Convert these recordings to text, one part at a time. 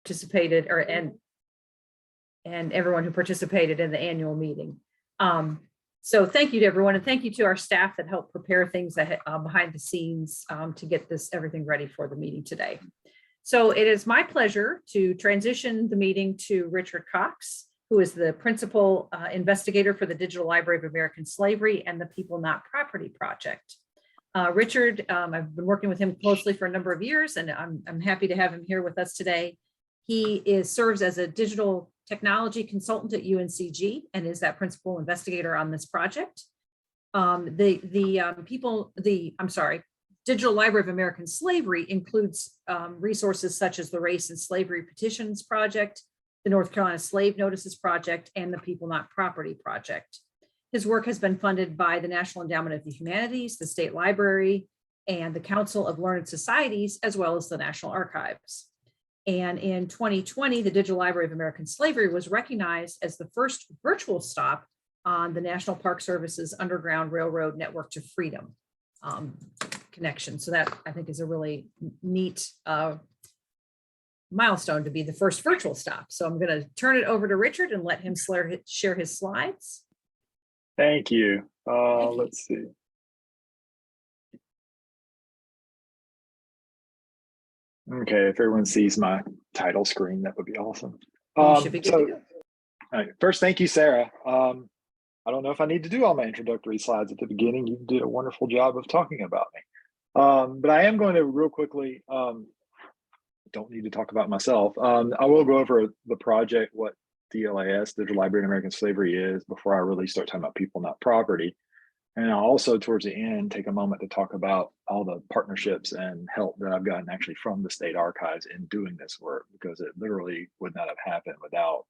participated and everyone who participated in the annual meeting. So thank you to everyone, and thank you to our staff that helped prepare things behind the scenes to get everything ready for the meeting today. So it is my pleasure to transition the meeting to Richard Cox, who is the principal investigator for the Digital Library of American Slavery and the People Not Property Project. Richard, I've been working with him closely for a number of years, and I'm happy to have him here with us today. He serves as a digital technology consultant at UNCG and is that principal investigator on this project. Digital Library of American Slavery includes resources such as the Race and Slavery Petitions Project, the North Carolina Slave Notices Project, and the People Not Property Project. His work has been funded by the National Endowment of the Humanities, the State Library, and the Council of Learned Societies, as well as the National Archives. And in 2020, the Digital Library of American Slavery was recognized as the first virtual stop on the National Park Service's Underground Railroad Network to Freedom connection. So that, I think, is a really neat milestone to be the first virtual stop. So I'm going to turn it over to Richard and let him share his slides. Thank you. Let's see. Okay, if everyone sees my title screen, that would be awesome. Should be good to go. All right, first, thank you, Sarah. I don't know if I need to do all my introductory slides at the beginning. You did a wonderful job of talking about me. But I am going to real quickly, don't need to talk about myself. I will go over the project, what DLAS, Digital Library of American Slavery, is before I really start talking about people, not property. And I'll also, towards the end, take a moment to talk about all the partnerships and help that I've gotten actually from the state archives in doing this work, because it literally would not have happened without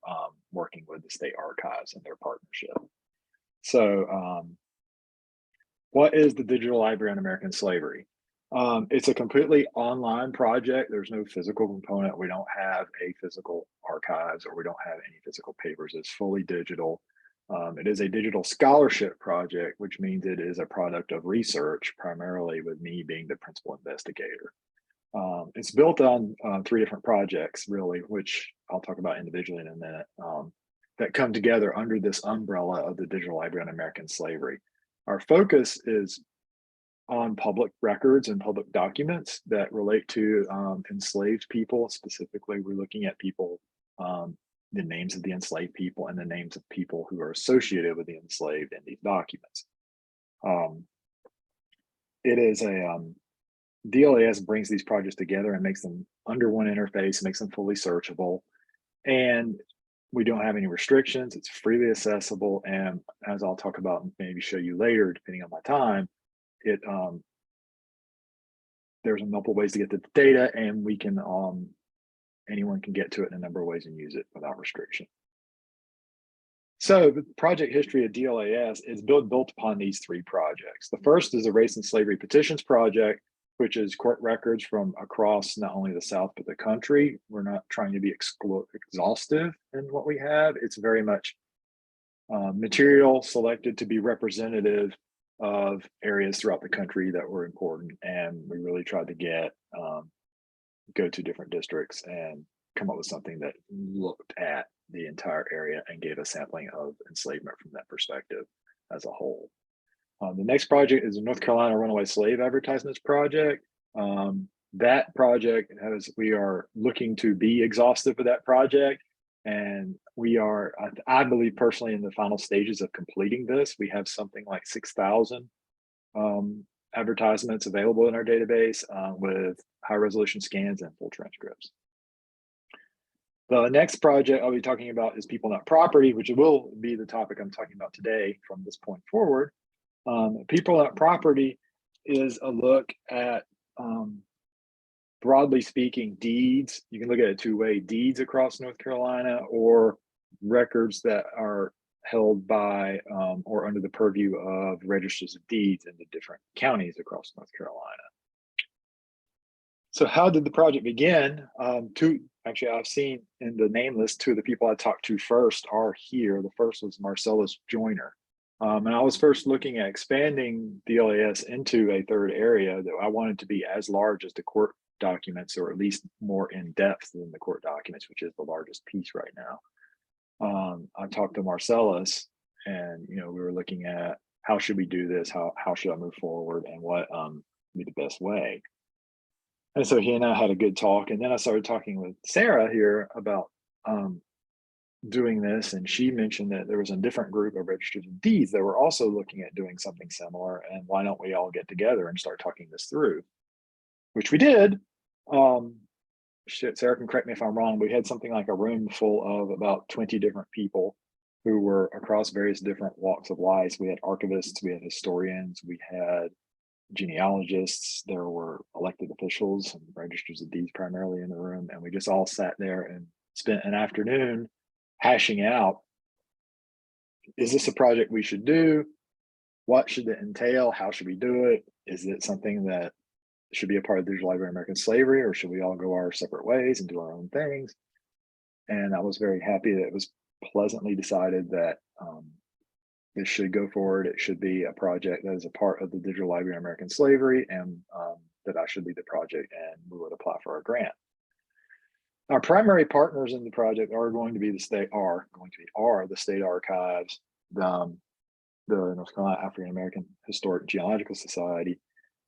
working with the state archives and their partnership. So what is the Digital Library on American Slavery? It's a completely online project. There's no physical component. We don't have a physical archives, or we don't have any physical papers. It's fully digital. It is a digital scholarship project, which means it is a product of research, primarily with me being the principal investigator. It's built on 3 different projects, really, which I'll talk about individually in a minute, that come together under this umbrella of the Digital Library on American Slavery. Our focus is on public records and public documents that relate to enslaved people. Specifically, we're looking at people, the names of the enslaved people and the names of people who are associated with the enslaved in these documents. It is a DLAS brings these projects together and makes them under one interface, makes them fully searchable, and we don't have any restrictions. It's freely accessible, and as I'll talk about and maybe show you later, depending on my time, there's multiple ways to get to the data, and we can anyone can get to it in a number of ways and use it without restriction. So the project history of DLAS is built upon these 3 projects. The first is the Race and Slavery Petitions Project, which is court records from across not only the South, but the country. We're not trying to be exhaustive in what we have. It's very much material selected to be representative of areas throughout the country that were important. And we really tried to go to different districts and come up with something that looked at the entire area and gave a sampling of enslavement from that perspective as a whole. The next project is the North Carolina Runaway Slave Advertisements Project. That project we are looking to be exhaustive with that project. And we are, I believe personally, in the final stages of completing this. We have something like 6,000 advertisements available in our database with high resolution scans and full transcripts. The next project I'll be talking about is People Not Property, which will be the topic I'm talking about today from this point forward. People Not Property is a look at, broadly speaking, deeds. You can look at it 2 ways: deeds across North Carolina, or records that are held by or under the purview of registers of deeds in the different counties across North Carolina. So how did the project begin? Actually, I've seen in the name list 2 of the people I talked to first are here. The first was Marcellus Joyner. And I was first looking at expanding DLAS into a 3rd area that I wanted to be as large as the court documents, or at least more in depth than the court documents, which is the largest piece right now. I talked to Marcellus, and we were looking at how should we do this, how should I move forward, and what be the best way. And so he and I had a good talk, and then I started talking with Sarah here about doing this, and she mentioned that there was a different group of registered deeds that were also looking at doing something similar, and why don't we all get together and start talking this through, which we did. Sarah can correct me if I'm wrong, but we had something like a room full of about 20 different people who were across various different walks of life. We had archivists, we had historians, we had genealogists, there were elected officials and registers of deeds primarily in the room, and we just all sat there and spent an afternoon hashing out, is this a project we should do? What should it entail? How should we do it? Is it something that should be a part of the Digital Library of American Slavery, or should we all go our separate ways and do our own things? And I was very happy that it was pleasantly decided that this should go forward. It should be a project that is a part of the Digital Library of American Slavery, and that I should lead the project, and we would apply for a grant. Our primary partners in the project are going to be the state archives, the North Carolina African American Historic Genealogical Society,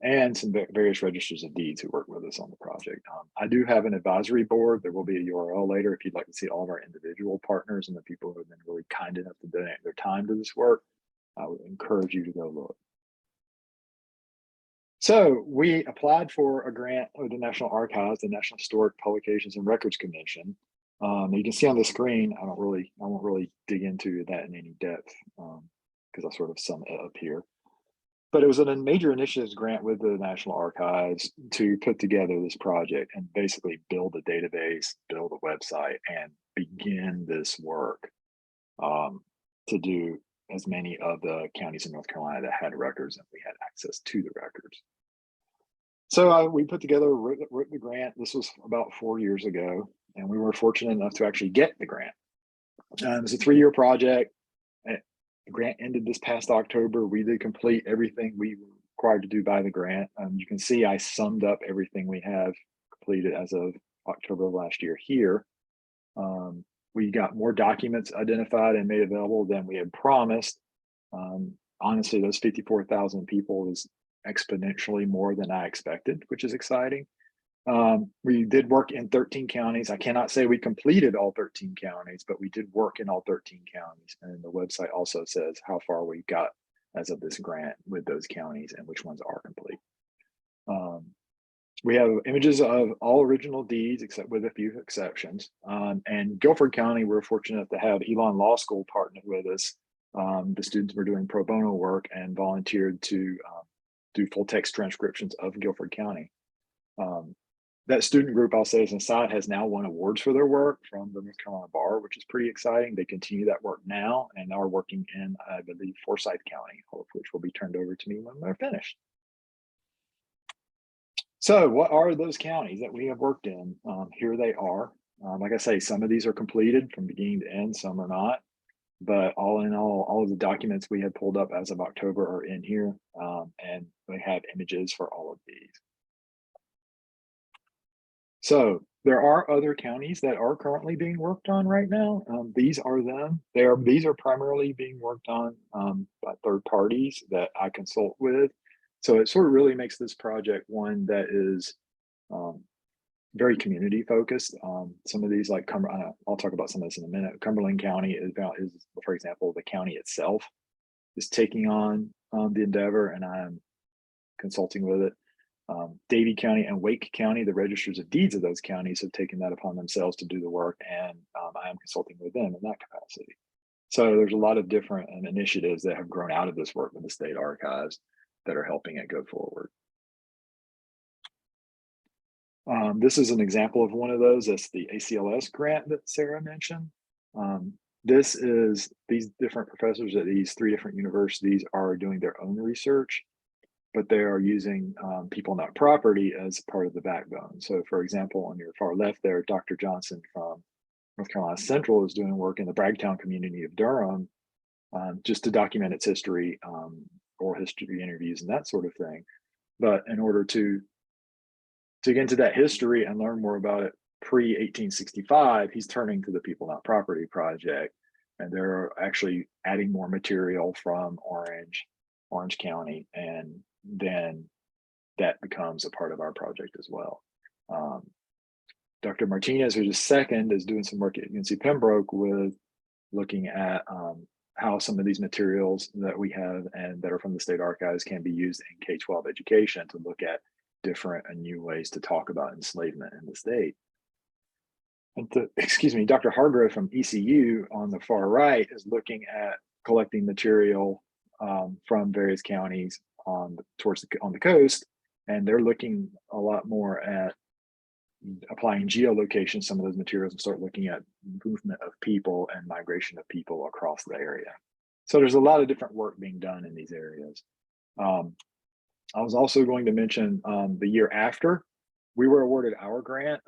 and some various registers of deeds who work with us on the project. I do have an advisory board. There will be a URL later if you'd like to see all of our individual partners and the people who have been really kind enough to donate their time to this work. I would encourage you to go look. So we applied for a grant with the National Archives, the National Historic Publications and Records Commission. You can see on the screen, I won't really dig into that in any depth because I sort of sum it up here. But it was a major initiatives grant with the National Archives to put together this project and basically build a database, build a website, and begin this work to do as many of the counties in North Carolina that had records and we had access to the records. So we put together, wrote the grant. This was about 4 years ago, and we were fortunate enough to actually get the grant. It was a 3-year project. The grant ended this past October. We did complete everything we were required to do by the grant. You can see I summed up everything we have completed as of October of last year here. We got more documents identified and made available than we had promised. Honestly, those 54,000 people is exponentially more than I expected, which is exciting. We did work in 13 counties. I cannot say we completed all 13 counties, but we did work in all 13 counties. And the website also says how far we got as of this grant with those counties and which ones are complete. We have images of all original deeds, except with a few exceptions. And Guilford County, we're fortunate to have Elon Law School partnered with us. The students were doing pro bono work and volunteered to do full text transcriptions of Guilford County. That student group, I'll say as an aside, has now won awards for their work from the North Carolina Bar, which is pretty exciting. They continue that work now and are working in, I believe, Forsyth County, all of which will be turned over to me when they're finished. So what are those counties that we have worked in? Here they are. Like I say, some of these are completed from beginning to end, some are not. But all in all of the documents we had pulled up as of October are in here, and we have images for all of these. So there are other counties that are currently being worked on right now. These are them. These are primarily being worked on by third parties that I consult with. So it sort of really makes this project one that is very community focused. Some of these, like I'll talk about some of this in a minute. Cumberland County is, for example, the county itself is taking on the endeavor, and I'm consulting with it. Davie County and Wake County, the registers of deeds of those counties, have taken that upon themselves to do the work, and I am consulting with them in that capacity. So there's a lot of different initiatives that have grown out of this work with the state archives that are helping it go forward. This is an example of one of those. That's the ACLS grant that Sarah mentioned. This is these different professors at these 3 different universities are doing their own research, but they are using people, not property, as part of the backbone. So for example, on your far left there, Dr. Johnson from North Carolina Central is doing work in the Bragtown community of Durham, just to document its history, or history interviews and that sort of thing. But in order to to get into that history and learn more about it pre-1865, he's turning to the People Not Property Project, and they're actually adding more material from Orange County, and then that becomes a part of our project as well. Dr. Martinez, who's a second, is doing some work at UNC Pembroke with looking at how some of these materials that we have and that are from the state archives can be used in K-12 education to look at different and new ways to talk about enslavement in the state. And excuse me, Dr. Hargrove from ECU on the far right is looking at collecting material from various counties on the coast, and they're looking a lot more at applying geolocation, some of those materials, and start looking at movement of people and migration of people across the area. So there's a lot of different work being done in these areas. I was also going to mention the year after we were awarded our grant.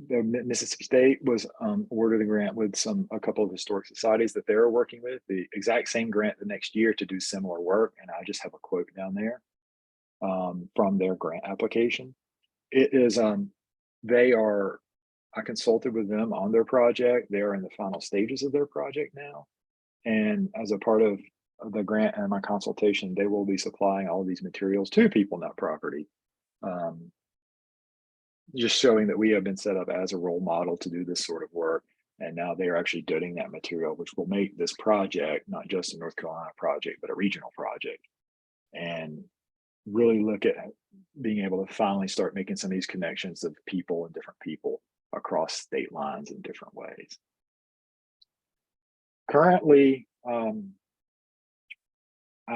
The Mississippi State was awarded a grant with a couple of historic societies that they're working with, the exact same grant the next year to do similar work. And I just have a quote down there from their grant application. It is, I consulted with them on their project. They are in the final stages of their project now. And as a part of the grant and my consultation, they will be supplying all of these materials to People Not Property. Just showing that we have been set up as a role model to do this sort of work. And now they are actually doing that material, which will make this project not just a North Carolina project, but a regional project. And really look at being able to finally start making some of these connections of people and different people across state lines in different ways. Currently, I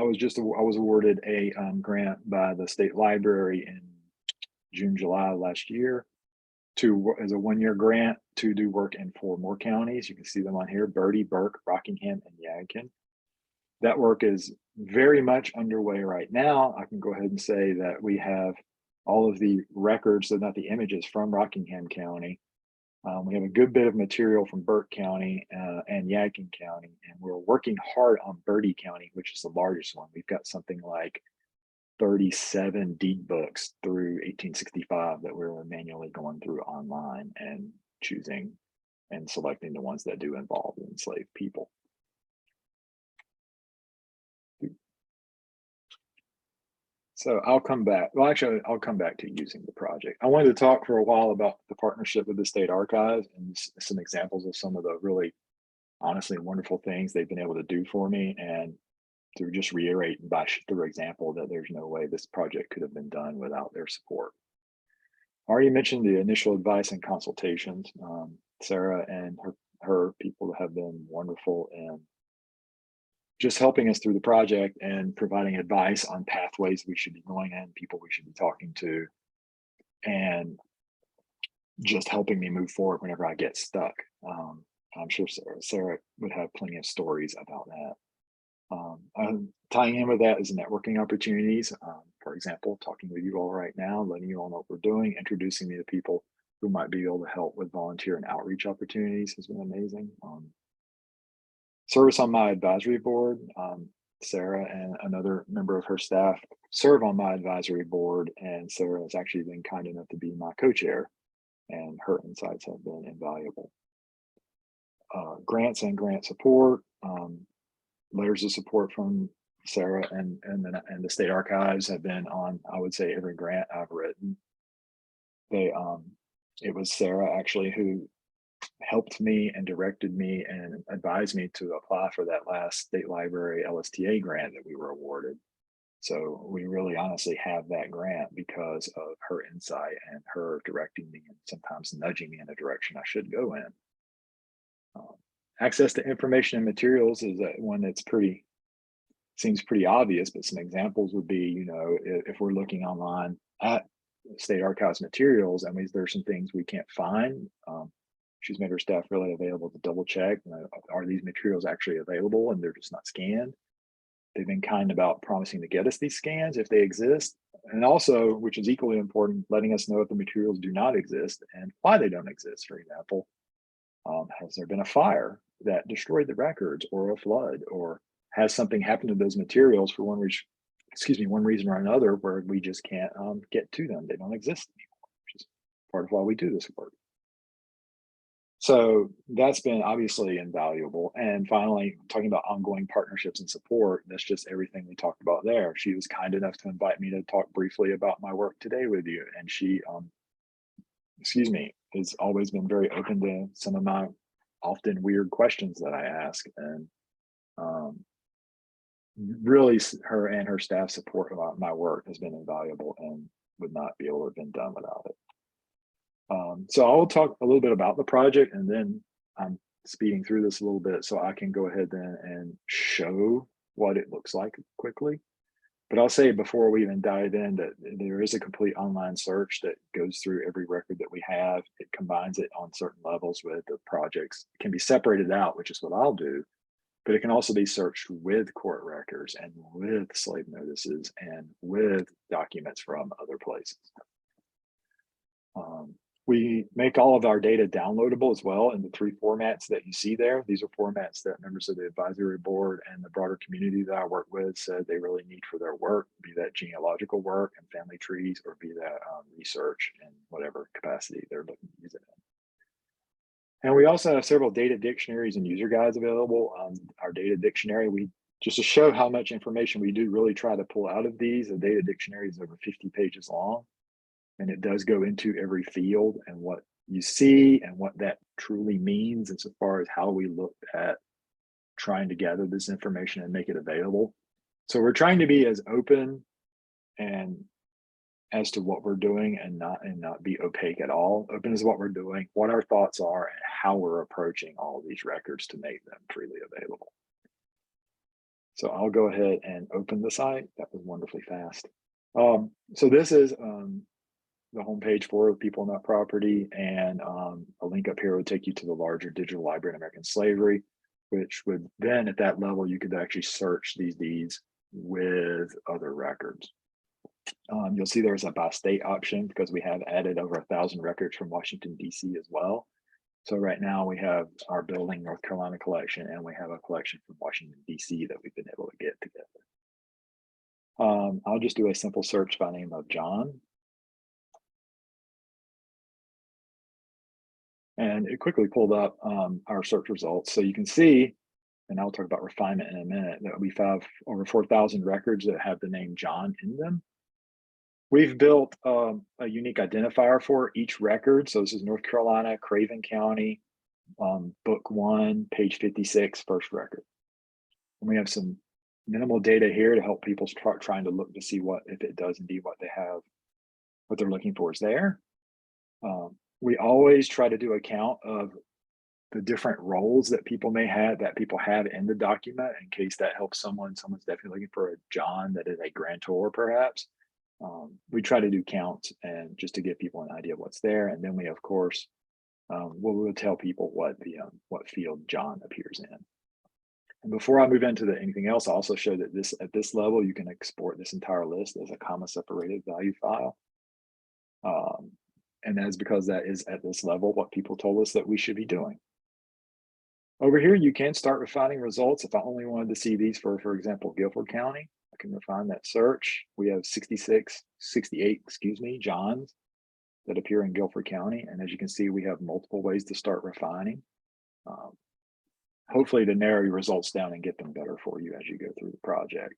was awarded a grant by the state library in June, July last year as a one-year grant to do work in 4 more counties. You can see them on here: Bertie, Burke, Rockingham, and Yadkin. That work is very much underway right now. I can go ahead and say that we have all of the records, so not the images, from Rockingham County. We have a good bit of material from Burke County and Yadkin County, and we're working hard on Bertie County, which is the largest one. We've got something like 37 deed books through 1865 that we're manually going through online and choosing and selecting the ones that do involve enslaved people. So I'll come back. Well, actually, I'll come back to using the project. I wanted to talk for a while about the partnership with the State Archives and some examples of some of the really, honestly, wonderful things they've been able to do for me, and to just reiterate through example that there's no way this project could have been done without their support. I already mentioned the initial advice and consultations. Sarah and her people have been wonderful in just helping us through the project and providing advice on pathways we should be going in, people we should be talking to, and just helping me move forward whenever I get stuck. I'm sure Sarah would have plenty of stories about that. Tying in with that is networking opportunities. For example, talking with you all right now, letting you all know what we're doing, introducing me to people who might be able to help with volunteer and outreach opportunities has been amazing. Service on my advisory board. Sarah and another member of her staff serve on my advisory board, and Sarah has actually been kind enough to be my co-chair, and her insights have been invaluable. Grants and grant support, letters of support from Sarah and the State Archives have been on, I would say, every grant I've written. It was Sarah actually who helped me and directed me and advised me to apply for that last state library LSTA grant that we were awarded. So we really honestly have that grant because of her insight and her directing me and sometimes nudging me in the direction I should go in. Access to information and materials is one that's seems pretty obvious, but some examples would be, if we're looking online at State Archives materials, I mean, there's some things we can't find. She's made her staff really available to double check, are these materials actually available and they're just not scanned? They've been kind about promising to get us these scans if they exist. And also, which is equally important, letting us know if the materials do not exist and why they don't exist. For example, has there been a fire that destroyed the records, or a flood, or has something happened to those materials for one reason or another where we just can't get to them. They don't exist anymore, which is part of why we do this work. So that's been obviously invaluable. And finally, talking about ongoing partnerships and support, that's just everything we talked about there. She was kind enough to invite me to talk briefly about my work today with you. And she, has always been very open to some of my often weird questions that I ask. And really, her and her staff support about my work has been invaluable and would not be able to have been done without it. So I'll talk a little bit about the project, and then I'm speeding through this a little bit so I can go ahead then and show what it looks like quickly. But I'll say before we even dive in that there is a complete online search that goes through every record that we have. It combines it on certain levels with the projects. It can be separated out, which is what I'll do, but it can also be searched with court records and with slave notices and with documents from other places. We make all of our data downloadable as well in the 3 formats that you see there. These are formats that members of the advisory board and the broader community that I work with said they really need for their work, be that genealogical work and family trees, or be that research in whatever capacity they're looking to use it in. And we also have several data dictionaries and user guides available. Our data dictionary, just to show how much information we do really try to pull out of these, the data dictionary is over 50 pages long. And it does go into every field and what you see and what that truly means insofar as how we looked at trying to gather this information and make it available. So we're trying to be as open and as to what we're doing and not be opaque at all. Open as what we're doing, what our thoughts are, and how we're approaching all of these records to make them freely available. So I'll go ahead and open the site. That was wonderfully fast. So this is the homepage for people on that property, and a link up here would take you to the larger digital library in American slavery, which would then at that level you could actually search these deeds with other records. You'll see there's a by state option because we have added over 1,000 records from Washington, D.C. as well. So right now we have our building North Carolina collection, and we have a collection from Washington, D.C. that we've been able to get together. I'll just do a simple search by name of John. And it quickly pulled up our search results. So you can see, and I'll talk about refinement in a minute, that we have over 4,000 records that have the name John in them. We've built a unique identifier for each record. So this is North Carolina, Craven County, book 1, page 56, first record. And we have some minimal data here to help people start trying to look to see if it does indeed what they have, what they're looking for is there. We always try to do a count of the different roles that people have in the document in case that helps someone's definitely looking for a John that is a grantor perhaps. We try to do counts and just to give people an idea of what's there. And then we, of course, we'll tell people what field John appears in. And before I move into anything else, I also show that at this level, you can export this entire list as a comma separated value file. And that is because that is at this level what people told us that we should be doing. Over here, you can start refining results. If I only wanted to see these for example, Guilford County, I can refine that search. We have 68, Johns that appear in Guilford County. And as you can see, we have multiple ways to start refining. Hopefully to narrow your results down and get them better for you as you go through the project.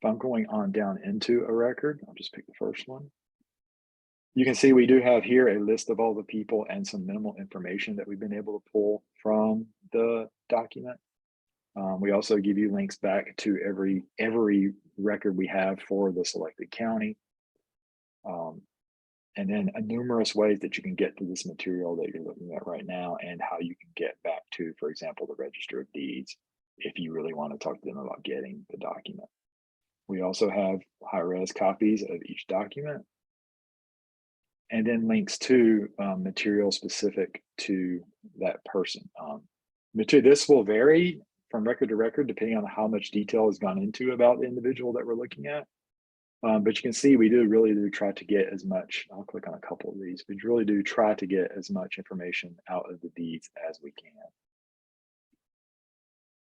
If I'm going on down into a record, I'll just pick the first one. You can see we do have here a list of all the people and some minimal information that we've been able to pull from the document. We also give you links back to every record we have for the selected county. And then numerous ways that you can get to this material that you're looking at right now and how you can get back to, for example, the Register of Deeds if you really want to talk to them about getting the document. We also have high-res copies of each document. And then links to material specific to that person. This will vary from record to record depending on how much detail has gone into about the individual that we're looking at. But you can see we really do try to get as much, I'll click on a couple of these, we really do try to get as much information out of the deeds as we can.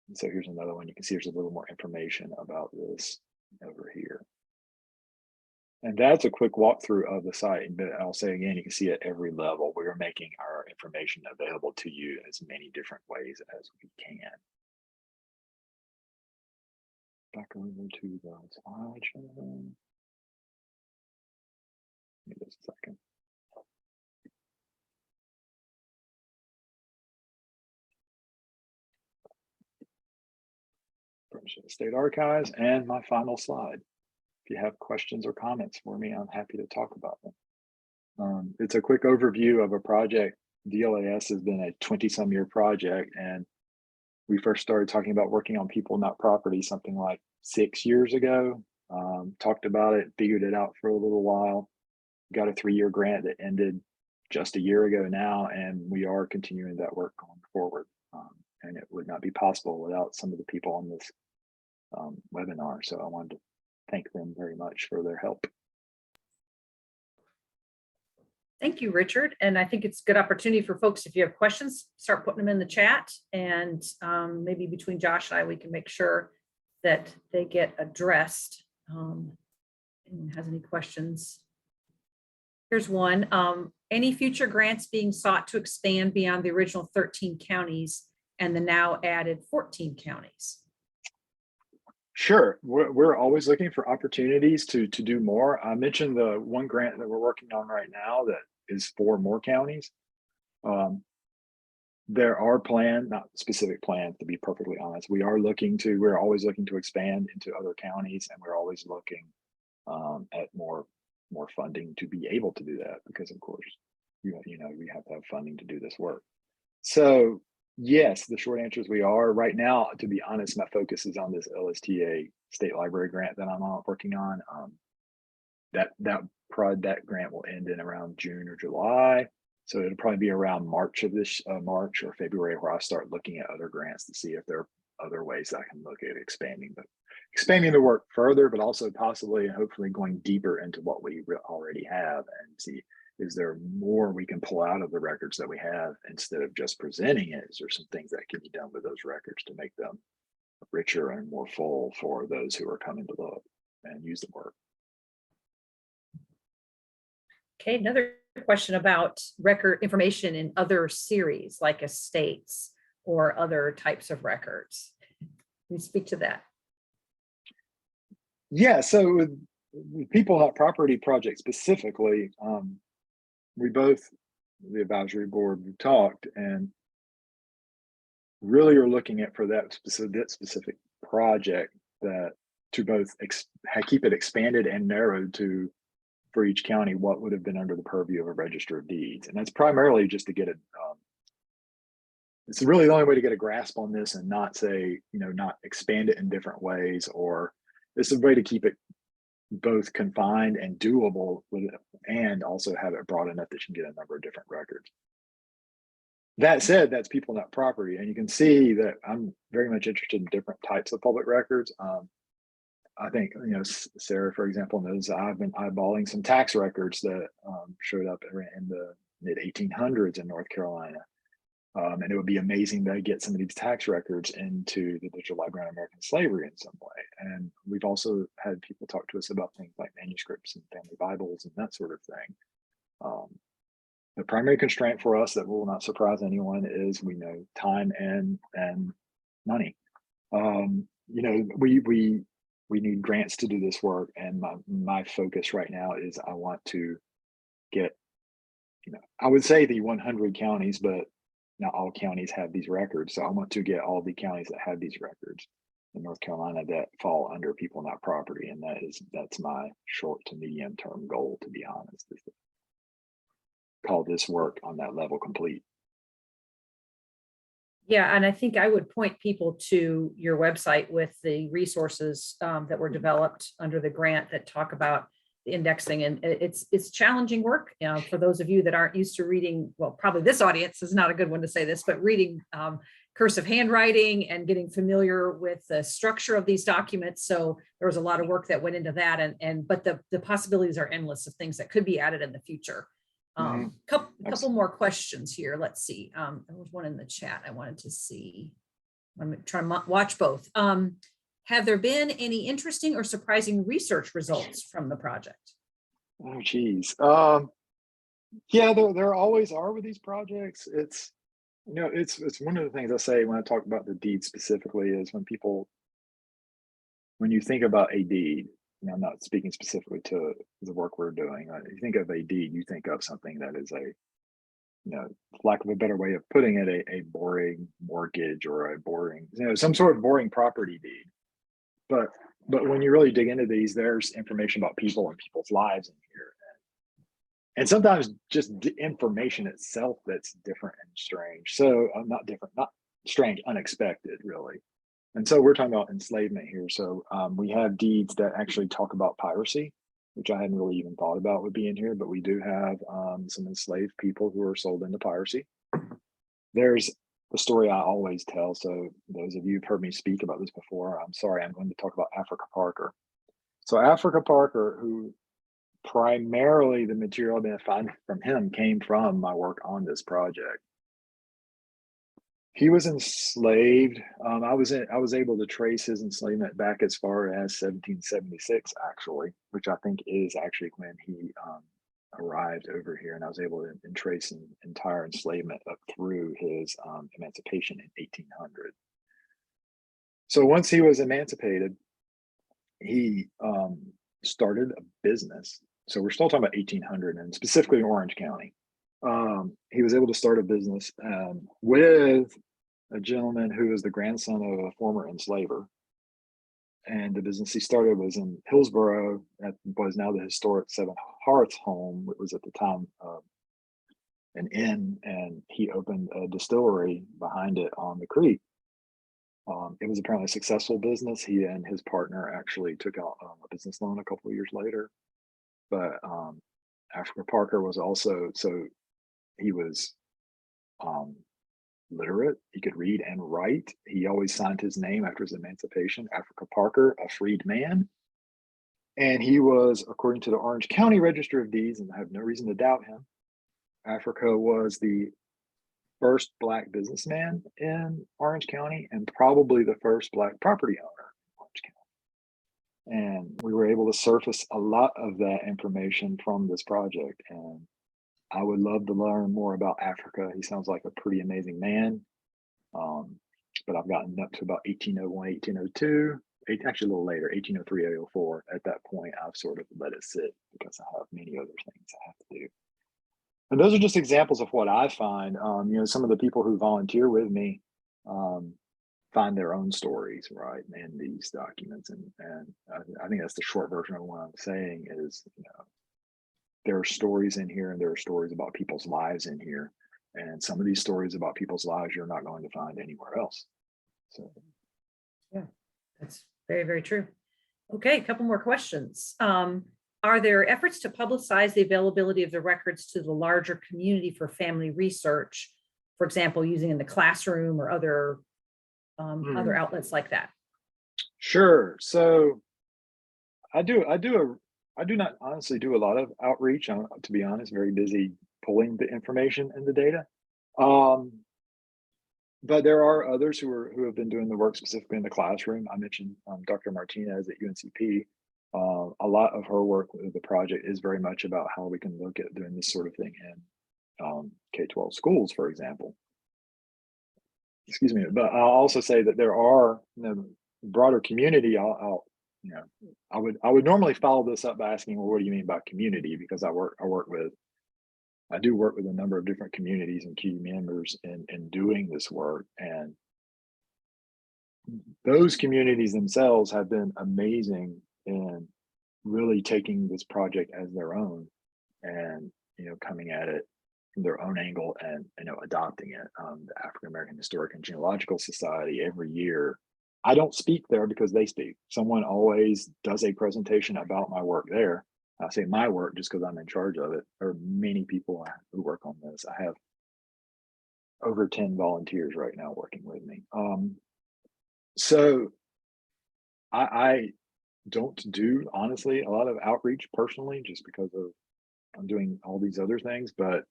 And so here's another one. You can see there's a little more information about this over here. And that's a quick walkthrough of the site. But I'll say again, you can see at every level, we are making our information available to you as many different ways as we can. Back over to the slideshow. Give us a second. State Archives, and my final slide. If you have questions or comments for me, I'm happy to talk about them. It's a quick overview of a project. DLAS has been a 20-some year project, and we first started talking about working on people, not property, something like 6 years ago. Talked about it, figured it out for a little while, got a 3-year grant that ended just a year ago now, and we are continuing that work going forward. And it would not be possible without some of the people on this webinar. So I wanted to thank them very much for their help. Thank you, Richard. And I think it's a good opportunity for folks, if you have questions, start putting them in the chat, and maybe between Josh and I, we can make sure that they get addressed. Anyone has any questions? Here's one. Any future grants being sought to expand beyond the original 13 counties and the now added 14 counties? Sure, we're always looking for opportunities to do more. I mentioned the one grant that we're working on right now that is for more counties. There are plans, not specific plans, to be perfectly honest. We're always looking to expand into other counties, and we're always looking at more funding to be able to do that, because of course, you know, we have to have funding to do this work. So yes, the short answer is we are. Right now, to be honest, my focus is on this LSTA State Library grant that I'm working on. That grant will end in around June or July. So it'll probably be around March or February, where I start looking at other grants to see if there are other ways I can look at expanding the work further, but also possibly and hopefully going deeper into what we already have and see, is there more we can pull out of the records that we have instead of just presenting it? Is there some things that can be done with those records to make them richer and more full for those who are coming to look and use the work? Okay, another question about record information in other series like estates or other types of records. Can you speak to that? Yeah, so with People Not Property project specifically, we both, the advisory board, we talked and really are looking at for that specific project that to both keep it expanded and narrowed to, for each county, what would have been under the purview of a register of deeds. And that's primarily just to get it, it's really the only way to get a grasp on this and not say, you know, not expand it in different ways, or it's a way to keep it both confined and doable with it, and also have it broad enough that you can get a number of different records. That said, that's People Not Property, and you can see that I'm very much interested in different types of public records. I think, you know, Sarah, for example, knows I've been eyeballing some tax records that showed up in the mid 1800s in North Carolina. And it would be amazing to get some of these tax records into the Digital Library on American Slavery in some way. And we've also had people talk to us about things like manuscripts and family Bibles and that sort of thing. The primary constraint for us that will not surprise anyone is, we know, time and money. You know, we need grants to do this work, and my focus right now is I want to get, you know, I would say the 100 counties, but not all counties have these records. So I want to get all the counties that have these records in North Carolina that fall under People Not Property, and that's my short to medium term goal, to be honest, is to call this work on that level complete. Yeah, and I think I would point people to your website with the resources that were developed under the grant that talk about the indexing, and it's challenging work for those of you that aren't used to reading. Well, probably this audience is not a good one to say this, but reading cursive handwriting and getting familiar with the structure of these documents. So there was a lot of work that went into that, but the possibilities are endless of things that could be added in the future. Couple more questions here. Let's see. There was one in the chat I wanted to see. I'm trying to watch both. have there been any interesting or surprising research results from the project? Oh, geez. Yeah, there always are with these projects. It's, it's one of the things I say when I talk about the deed specifically is when you think about a deed, I'm not speaking specifically to the work we're doing. You think of a deed, you think of something that is for lack of a better way of putting it, a boring mortgage or a boring, some sort of boring property deed. But when you really dig into these, there's information about people and people's lives in here. And sometimes just the information itself that's different and strange. So not different, not strange, unexpected, really. And so we're talking about enslavement here. So we have deeds that actually talk about piracy, which I hadn't really even thought about would be in here, but we do have some enslaved people who are sold into piracy. There's the story I always tell. So those of you who've heard me speak about this before, I'm sorry, I'm going to talk about Africa Parker. So Africa Parker, who primarily the material I've been finding from him came from my work on this project. He was enslaved. I was able to trace his enslavement back as far as 1776, actually, which I think is actually when he arrived over here, and I was able to trace an entire enslavement up through his emancipation in 1800. So once he was emancipated, he started a business. So we're still talking about 1800 and specifically Orange County. He was able to start a business with a gentleman who is the grandson of a former enslaver. And the business he started was in Hillsboro at what is now the historic Seven Hearths home. It was at the time an inn, and he opened a distillery behind it on the creek. It was apparently a successful business. He and his partner actually took out a business loan a couple of years later. But Africa Parker was also, so he was literate. He could read and write. He always signed his name after his emancipation, Africa Parker, a freed man. And he was, according to the Orange County Register of Deeds, and I have no reason to doubt him, Africa was the first Black businessman in Orange County and probably the first Black property owner in Orange County. And we were able to surface a lot of that information from this project. And I would love to learn more about Africa. He sounds like a pretty amazing man. But I've gotten up to about 1801, 1802, actually a little later, 1803, 1804. At that point, I've sort of let it sit because I have many other things I have to do. And those are just examples of what I find. Some of the people who volunteer with me find their own stories, right, in these documents. And I think that's the short version of what I'm saying is, there are stories in here and there are stories about people's lives in here. And some of these stories about people's lives you're not going to find anywhere else. So, yeah, that's very, very true. Okay, a couple more questions. Are there efforts to publicize the availability of the records to the larger community for family research, for example, using in the classroom or other outlets like that? Sure. So I do not honestly do a lot of outreach. I'm, to be honest, very busy pulling the information and the data. But there are others who have been doing the work specifically in the classroom. I mentioned Dr. Martinez at UNCP. A lot of her work with the project is very much about how we can look at doing this sort of thing in K-12 schools, for example. Excuse me, but I'll also say that there are, broader community. I would normally follow this up by asking, well, what do you mean by community? Because I do work with a number of different communities and key members in doing this work. And those communities themselves have been amazing in really taking this project as their own and, coming at it from their own angle and, adopting it. The African American Historic and Genealogical Society every year, I don't speak there because they speak. Someone always does a presentation about my work there. I say my work just because I'm in charge of it. There are many people who work on this. I have over 10 volunteers right now working with me. So I don't do, honestly, a lot of outreach personally, just because I'm doing all these other things, but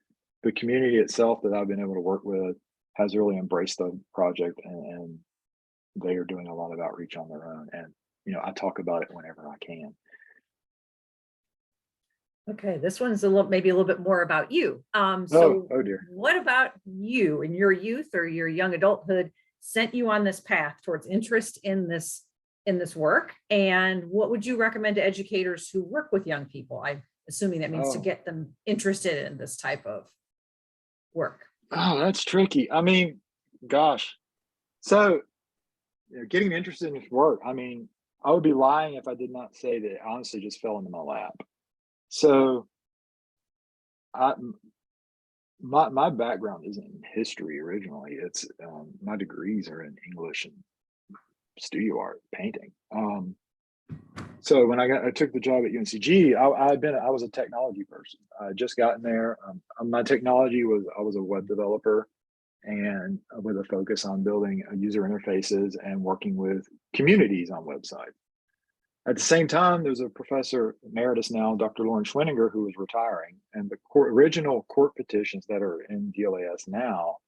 the community itself that I've been able to work with has really embraced the project and they are doing a lot of outreach on their own. And, I talk about it whenever I can. Okay, this one's maybe a little bit more about you. Oh dear. What about you in your youth or your young adulthood sent you on this path towards interest in this work? And what would you recommend to educators who work with young people? I'm assuming that means to get them interested in this type of work. Oh, that's tricky. I mean, gosh. So, getting interested in this work, I mean, I would be lying if I did not say that it honestly just fell into my lap. So, I, my background isn't in history originally. It's my degrees are in English and studio art, painting. So when I took the job at UNCG, I was a technology person. I had just gotten there. My technology was I was a web developer, and with a focus on building user interfaces and working with communities on websites. At the same time, there's a professor emeritus now, Dr. Lauren Schwinninger, who is retiring, and the original court petitions that are in DLAS now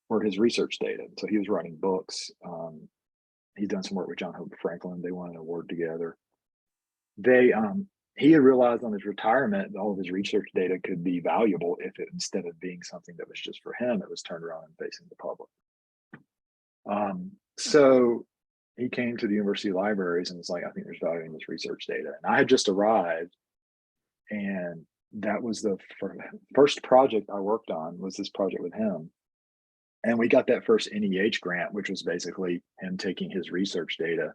were his research data. So he was writing books. He's done some work with John Hope Franklin. They won an award together. He had realized on his retirement that all of his research data could be valuable if it, instead of being something that was just for him, it was turned around and facing the public. So he came to the university libraries and was like, I think there's value in this research data. And I had just arrived, and that was the first project I worked on, was this project with him. And we got that first NEH grant, which was basically him taking his research data,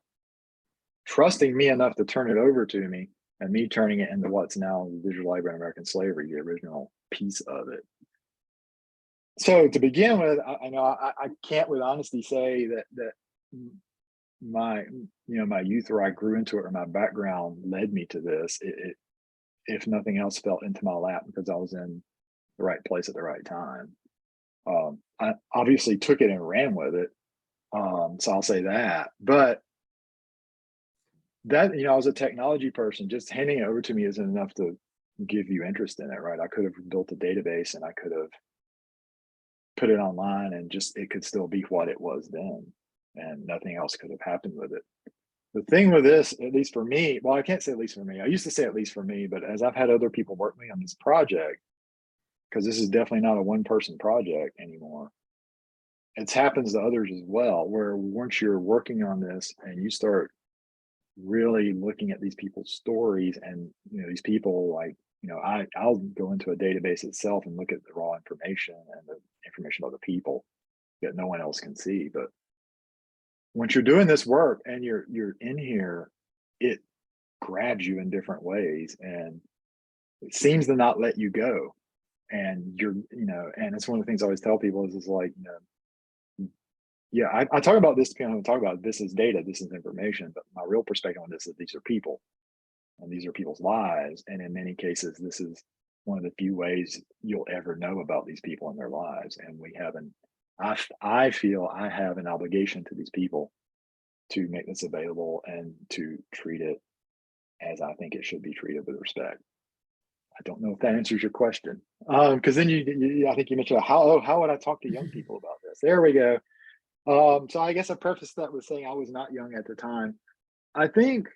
trusting me enough to turn it over to me, and me turning it into what's now the Digital Library of American Slavery, the original piece of it. So to begin with, I can't with honesty say that my youth, or I grew into it, or my background led me to this. It if nothing else fell into my lap because I was in the right place at the right time. I obviously took it and ran with it. So I'll say that, but that, I was a technology person. Just handing it over to me isn't enough to give you interest in it, right? I could have built a database and I could have put it online, and just, it could still be what it was then, and nothing else could have happened with it. The thing with this, at least for me, well, I can't say at least for me. I used to say at least for me, but as I've had other people work with me on this project, because this is definitely not a one-person project anymore, it happens to others as well, where once you're working on this and you start really looking at these people's stories, and these people, like, I'll go into a database itself and look at the raw information and the information of the people that no one else can see. But once you're doing this work and you're in here, it grabs you in different ways, and it seems to not let you go. And and it's one of the things I always tell people is like, yeah, I talk about this, talk about this is data, this is information, but my real perspective on this is these are people, and these are people's lives. And in many cases, this is one of the few ways you'll ever know about these people and their lives. And I feel I have an obligation to these people to make this available and to treat it as I think it should be treated, with respect. I don't know if that answers your question. Because then I think you mentioned how would I talk to young people about this? There we go. So I guess I prefaced that with saying I was not young at the time. I think,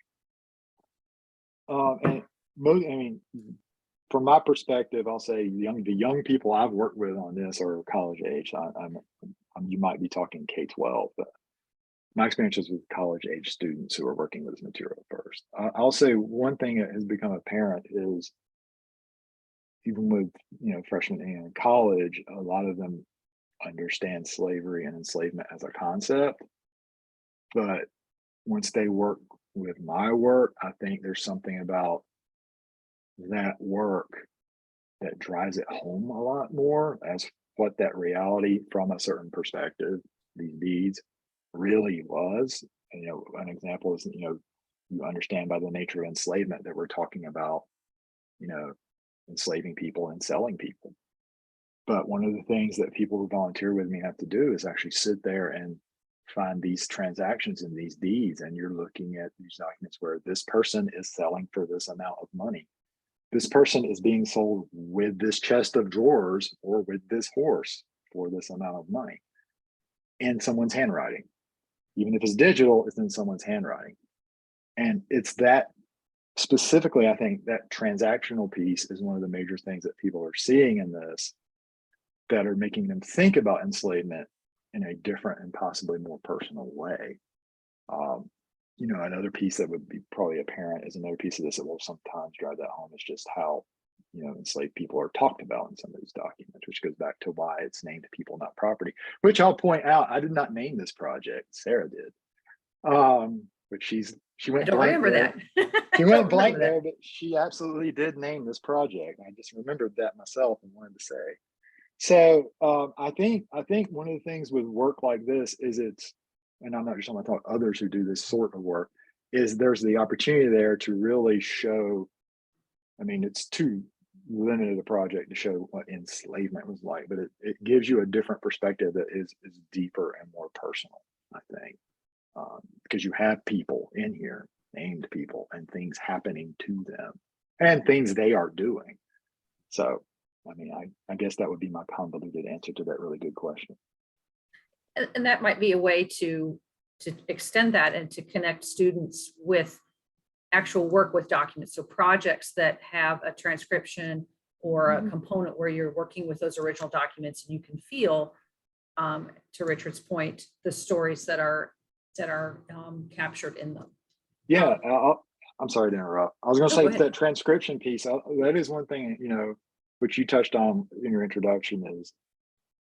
and most, from my perspective, I'll say the young people I've worked with on this are college age. You might be talking K-12, but my experience is with college age students who are working with this material first. I'll say one thing that has become apparent is, even with freshmen in college, a lot of them understand slavery and enslavement as a concept, but once they work with my work, I think there's something about that work that drives it home a lot more as what that reality, from a certain perspective, these deeds really was. And, an example is, you understand by the nature of enslavement that we're talking about, enslaving people and selling people. But one of the things that people who volunteer with me have to do is actually sit there and find these transactions and these deeds. And you're looking at these documents where this person is selling for this amount of money. This person is being sold with this chest of drawers or with this horse for this amount of money in someone's handwriting. even if it's digital, it's in someone's handwriting. And it's that specifically, I think that transactional piece is one of the major things that people are seeing in this that are making them think about enslavement in a different and possibly more personal way. You know, another piece that would be probably apparent is another piece of this that will sometimes drive that home is just how, you know, enslaved people are talked about in some of these documents, which goes back to why it's named people, not property, which I'll point out, I did not name this project, Sarah did. But she I went don't blank remember there. that. She I went don't blank remember there, that. but she absolutely did name this project. I just remembered that myself and wanted to say. So I think one of the things with work like this is it's, and I'm not just talking about others who do this sort of work, is there's the opportunity there to really show. I mean, it's too limited a project to show what enslavement was like, but it gives you a different perspective that is deeper and more personal, I think, because you have people in here, named people, and things happening to them and things they are doing. So, I mean, I guess that would be my convoluted answer to that really good question. And that might be a way to extend that and to connect students with actual work with documents. So projects that have a transcription or a component where you're working with those original documents, and you can feel, to Richard's point, the stories that are captured in them. Yeah, I'm sorry to interrupt. I was going to Oh, go say ahead. that transcription piece, that is one thing, you know, which you touched on in your introduction is,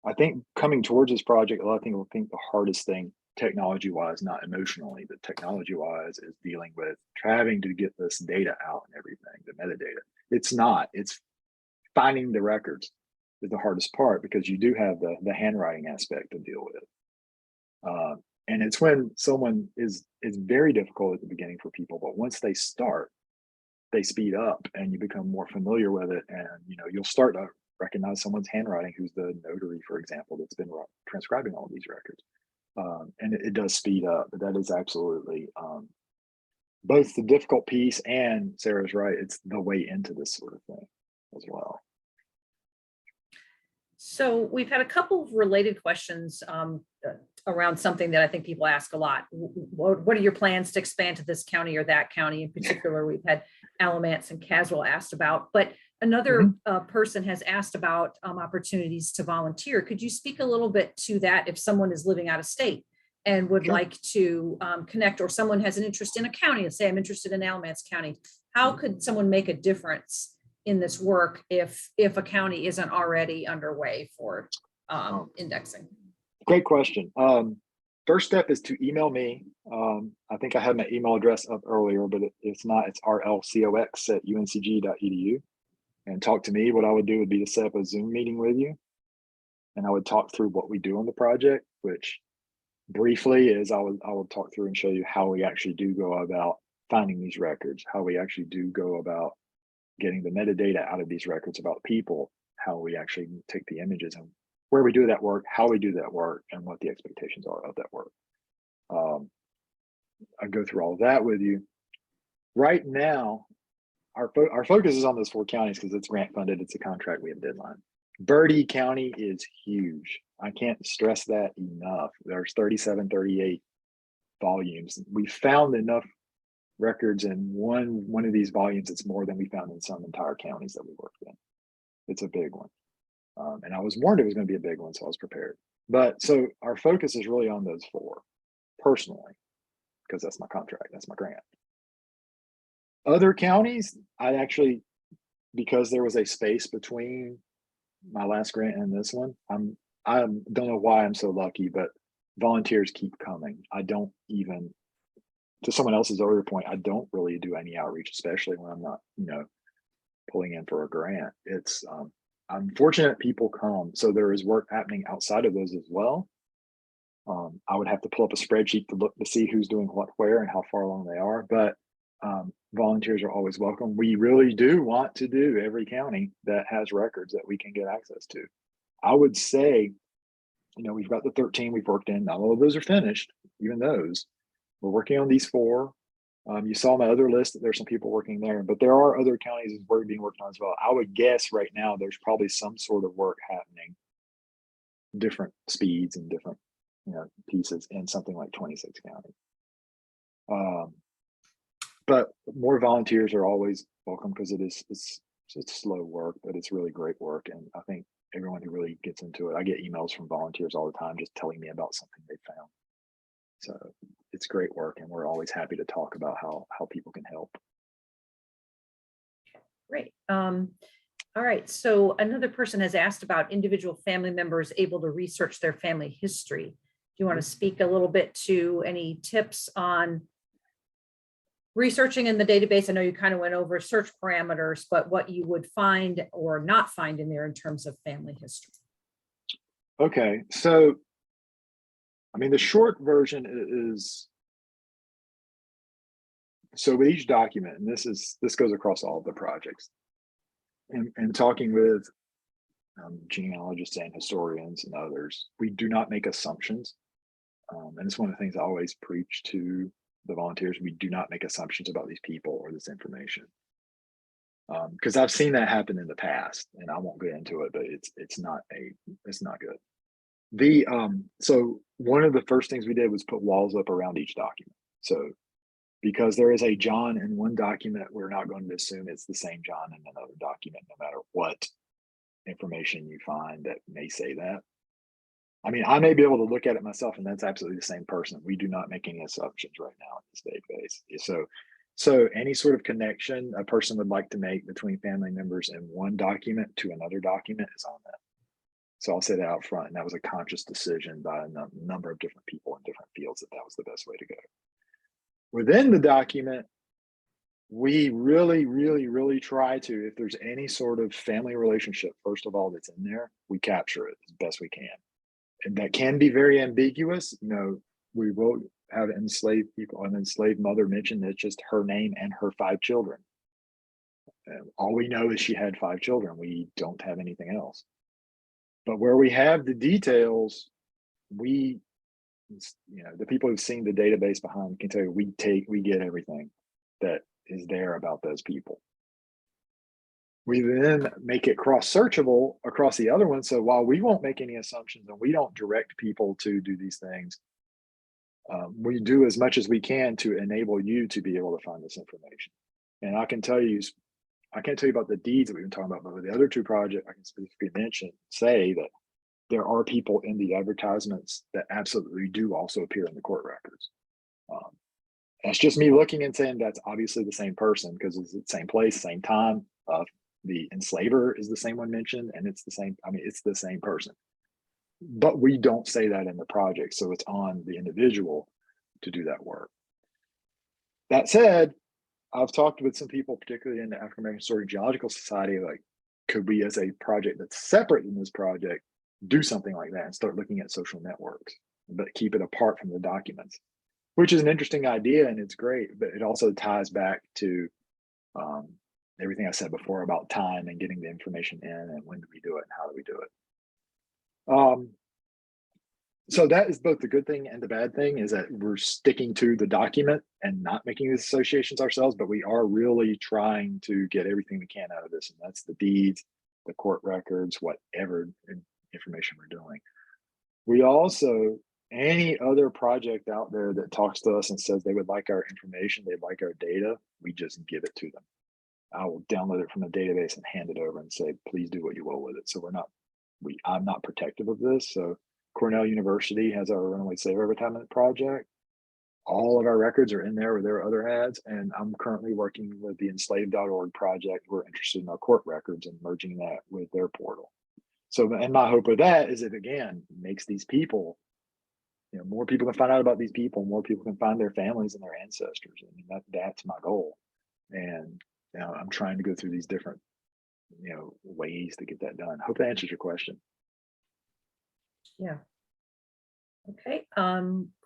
I think coming towards this project, a lot of people think the hardest thing technology-wise, not emotionally, but technology-wise, is dealing with having to get this data out and everything, the metadata. It's not. It's finding the records is the hardest part because you do have the handwriting aspect to deal with. And it's when someone is very difficult at the beginning for people, but once they start, they speed up and you become more familiar with it, and you know you'll start to recognize someone's handwriting who's the notary, for example, that's been transcribing all these records. And it does speed up, but that is absolutely both the difficult piece, and Sarah's right, it's the way into this sort of thing as well. So we've had a couple of related questions around something that I think people ask a lot. What are your plans to expand to this county or that county? In particular, we've had Alamance and Caswell asked about, but another person has asked about opportunities to volunteer. Could you speak a little bit to that if someone is living out of state and would like to connect, or someone has an interest in a county and say, I'm interested in Alamance County. How could someone make a difference in this work if a county isn't already underway for indexing? Great question. First step is to email me. I think I had my email address up earlier, but it's not. It's rlcox@uncg.edu, and talk to me. What I would do would be to set up a Zoom meeting with you, and I would talk through what we do on the project, which briefly is I would talk through and show you how we actually do go about finding these records, how we actually do go about getting the metadata out of these records about people, how we actually take the images and where we do that work, how we do that work, and what the expectations are of that work. I go through all of that with you. Right now, our focus is on those 4 counties because it's grant funded. It's a contract. We have a deadline. Bertie County is huge. I can't stress that enough. There's 37, 38 volumes. We found enough records in one of these volumes. It's more than we found in some entire counties that we worked in. It's a big one. And I was warned it was going to be a big one, so I was prepared. But so our focus is really on those 4 personally, because that's my contract, that's my grant. Other counties, I actually, because there was a space between my last grant and this one, I don't know why I'm so lucky, but volunteers keep coming. I don't even, to someone else's earlier point, I don't really do any outreach, especially when I'm not, you know, pulling in for a grant. It's I'm fortunate people come. So there is work happening outside of those as well. I would have to pull up a spreadsheet to look to see who's doing what where and how far along they are, but volunteers are always welcome. We really do want to do every county that has records that we can get access to. I would say, you know, we've got the 13 we've worked in. Not all of those are finished, even those. We're working on these 4. You saw my other list that there's some people working there, but there are other counties we're being worked on as well. I would guess right now there's probably some sort of work happening, different speeds and different pieces in something like 26 counties. But more volunteers are always welcome because it's slow work, but it's really great work. And I think everyone who really gets into it, I get emails from volunteers all the time just telling me about something they found. So it's great work, and we're always happy to talk about how people can help. Great. All right. So another person has asked about individual family members able to research their family history. Do you want to speak a little bit to any tips on researching in the database? I know you kind of went over search parameters, but what you would find or not find in there in terms of family history. Okay, so I mean, the short version is, so with each document, and this goes across all of the projects, and talking with genealogists and historians and others, we do not make assumptions. And it's one of the things I always preach to the volunteers. We do not make assumptions about these people or this information. Because I've seen that happen in the past, and I won't get into it, but it's not good. So one of the first things we did was put walls up around each document. So because there is a John in one document, we're not going to assume it's the same John in another document, no matter what information you find that may say that. I mean, I may be able to look at it myself and that's absolutely the same person. We do not make any assumptions right now in this database. So any sort of connection a person would like to make between family members in one document to another document is on that. So I'll say that out front, and that was a conscious decision by a number of different people in different fields that was the best way to go. Within the document, we really try to, if there's any sort of family relationship, first of all, that's in there, we capture it as best we can. And that can be very ambiguous. We will have enslaved people, an enslaved mother mentioned it's just her name and her 5 children. All we know is she had 5 children. We don't have anything else. But where we have the details, the people who've seen the database behind can tell you we get everything that is there about those people. We then make it cross-searchable across the other one. So while we won't make any assumptions and we don't direct people to do these things, we do as much as we can to enable you to be able to find this information. And I can't tell you about the deeds that we've been talking about, but with the other 2 projects, I can specifically say that there are people in the advertisements that absolutely do also appear in the court records. That's just me looking and saying that's obviously the same person because it's the same place, same time. The enslaver is the same one mentioned, and it's the same. I mean, it's the same person. But we don't say that in the project, so it's on the individual to do that work. That said, I've talked with some people, particularly in the African American Historical Genealogical Society, like, could we, as a project that's separate than this project, do something like that and start looking at social networks, but keep it apart from the documents, which is an interesting idea and it's great, but it also ties back to everything I said before about time and getting the information in and when do we do it and how do we do it. So that is both the good thing and the bad thing, is that we're sticking to the document and not making these associations ourselves, but we are really trying to get everything we can out of this. And that's the deeds, the court records, whatever information we're doing. We also, any other project out there that talks to us and says they would like our information, they'd like our data, we just give it to them. I will download it from the database and hand it over and say, please do what you will with it. So I'm not protective of this. So Cornell University has our Runaway Slave Advertisement project. All of our records are in there with their other ads. And I'm currently working with the enslaved.org project. We're interested in our court records and merging that with their portal. So, and my hope with that is it, again, makes these people, more people can find out about these people, more people can find their families and their ancestors. I mean, that's my goal. And I'm trying to go through these different, ways to get that done. Hope that answers your question. Yeah. Okay.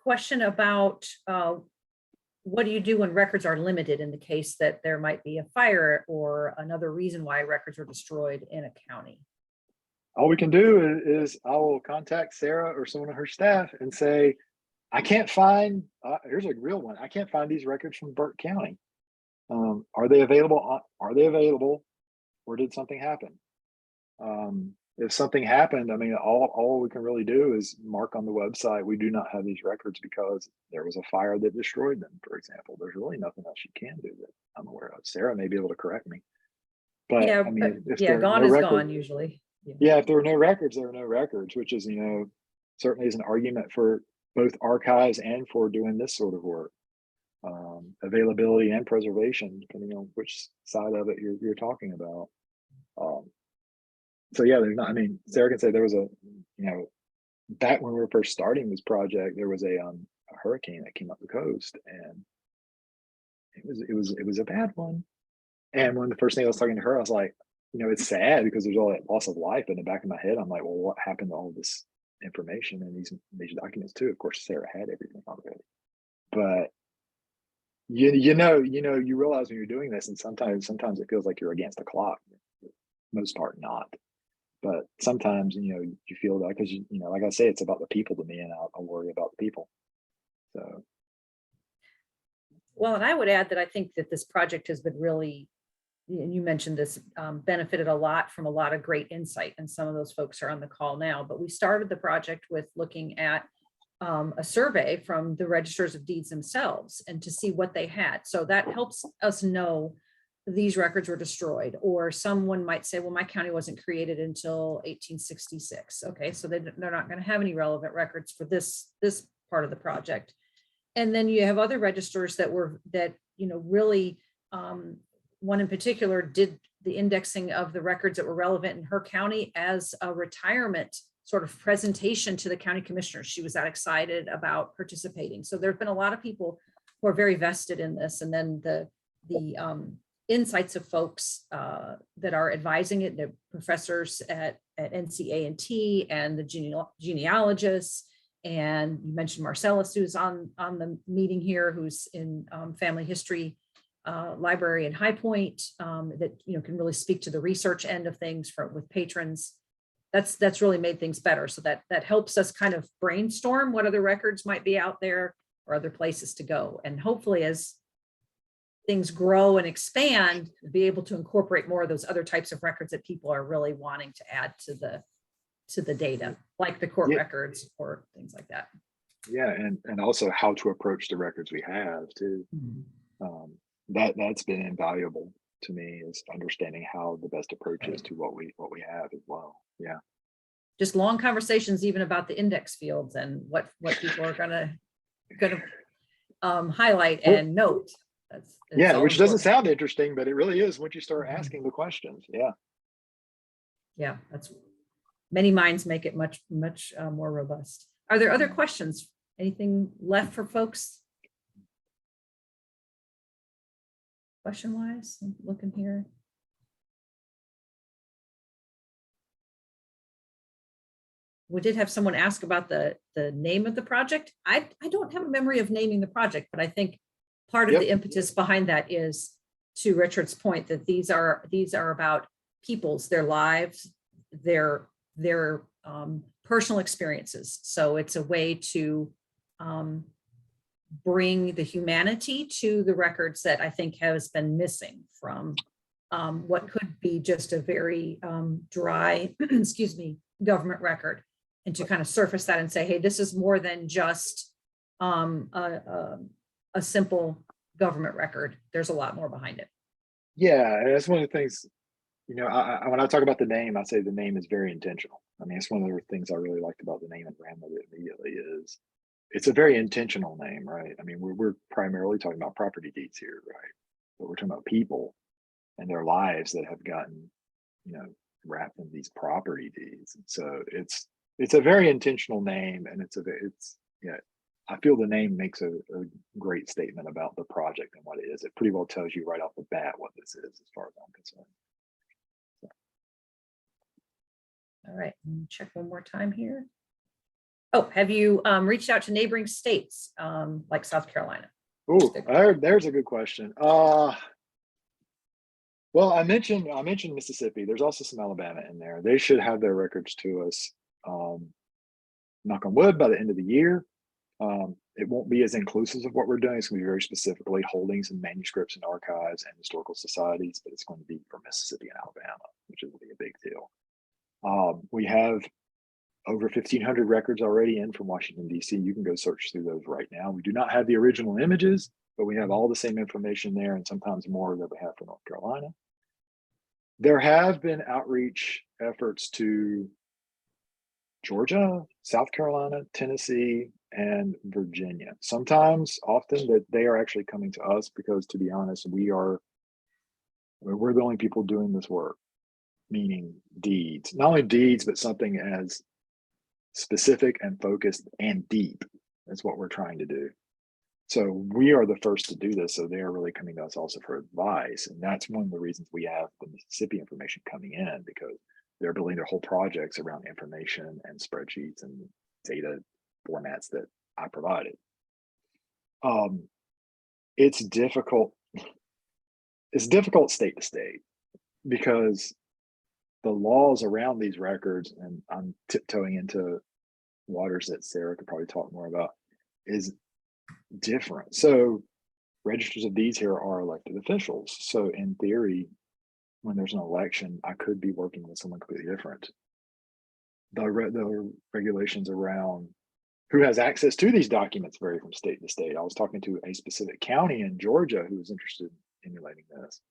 Question about what do you do when records are limited in the case that there might be a fire or another reason why records are destroyed in a county? All we can do is I will contact Sarah or someone on her staff and say, I can't find, here's a real one. I can't find these records from Burke County. Are they available? Are they available? Or did something happen? if something happened, I mean, all we can really do is mark on the website, we do not have these records because there was a fire that destroyed them, for example. There's really nothing else you can do that I'm aware of. Sarah may be able to correct me. But Yeah, I but mean, if yeah, there are gone no is records, gone usually. Yeah. yeah, if there are no records, there are no records, which is, certainly is an argument for both archives and for doing this sort of work. Availability and preservation, depending on which side of it you're talking about. So yeah, there's not, I mean, Sarah can say there was back when we were first starting this project, there was a hurricane that came up the coast, and it was a bad one. And one of the first things I was talking to her, I was like, it's sad because there's all that loss of life. In the back of my head, I'm like, well, what happened to all this information and these documents too? Of course, Sarah had everything already, but you realize when you're doing this, and sometimes it feels like you're against the clock. For the most part, not. But sometimes, you feel that because, like I say, it's about the people to me, and I'll worry about the people. So. Well, and I would add that I think that this project has been really, and you mentioned this, benefited a lot from a lot of great insight. And some of those folks are on the call now, but we started the project with looking at a survey from the registers of deeds themselves and to see what they had. So that helps us know these records were destroyed, or someone might say, well, my county wasn't created until 1866. Okay, so they're not going to have any relevant records for this part of the project. And then you have other registers that really, one in particular did the indexing of the records that were relevant in her county as a retirement sort of presentation to the county commissioners. She was that excited about participating. So there've been a lot of people who are very vested in this. And then the insights of folks that are advising it, the professors at NCA&T and the genealogists. And you mentioned Marcellus, who's on the meeting here, who's in family history library in High Point, that can really speak to the research end of things with patrons. That's really made things better. So that helps us kind of brainstorm what other records might be out there or other places to go. And hopefully as things grow and expand, be able to incorporate more of those other types of records that people are really wanting to add to the data, like the court records or things like that. Yeah, and also how to approach the records we have too. Mm-hmm. That's been invaluable to me, is understanding how the best approach is to what we have as well. Yeah. Just long conversations even about the index fields and what people are gonna highlight and note. That's yeah, which doesn't sound interesting, but it really is once you start asking the questions. Yeah. Yeah, that's many minds make it much more robust. Are there other questions? Anything left for folks? Question wise, I'm looking here. We did have someone ask about the name of the project. I don't have a memory of naming the project, but I think part of the impetus behind that is, to Richard's point, that these are about people's, their lives, their personal experiences. So it's a way to bring the humanity to the records that I think has been missing from what could be just a very dry, excuse me, government record, and to kind of surface that and say, hey, this is more than just a simple government record. There's a lot more behind it. Yeah, that's one of the things, when I talk about the name, I say the name is very intentional. I mean, it's one of the things I really liked about the name and ran with it immediately is it's a very intentional name, right? I mean, we're primarily talking about property deeds here, right? But we're talking about people and their lives that have gotten, wrapped in these property deeds. And so it's a very intentional name, and I feel the name makes a great statement about the project and what it is. It pretty well tells you right off the bat what this is, as far as I'm concerned. So. All right, check one more time here. Oh, have you reached out to neighboring states like South Carolina? Oh, there's a good question. Well, I mentioned Mississippi. There's also some Alabama in there. They should have their records to us, knock on wood, by the end of the year. It won't be as inclusive of what we're doing. It's going to be very specifically holdings and manuscripts and archives and historical societies, but it's going to be for Mississippi and Alabama, which will be a big deal. We have over 1,500 records already in from Washington, D.C. You can go search through those right now. We do not have the original images, but we have all the same information there and sometimes more that we have for North Carolina. There have been outreach efforts to Georgia, South Carolina, Tennessee, and Virginia. Sometimes, often, that they are actually coming to us because, to be honest, we're the only people doing this work, meaning deeds. Not only deeds, but something as specific and focused and deep is what we're trying to do. So we are the first to do this. So they are really coming to us also for advice. And that's one of the reasons we have the Mississippi information coming in, because they're building their whole projects around information and spreadsheets and data formats that I provided. It's difficult. It's difficult state to state because the laws around these records, and I'm tiptoeing into waters that Sarah could probably talk more about, is different. So registers of deeds here are elected officials. So in theory, when there's an election, I could be working with someone completely different. The regulations around who has access to these documents vary from state to state. I was talking to a specific county in Georgia who was interested in emulating this,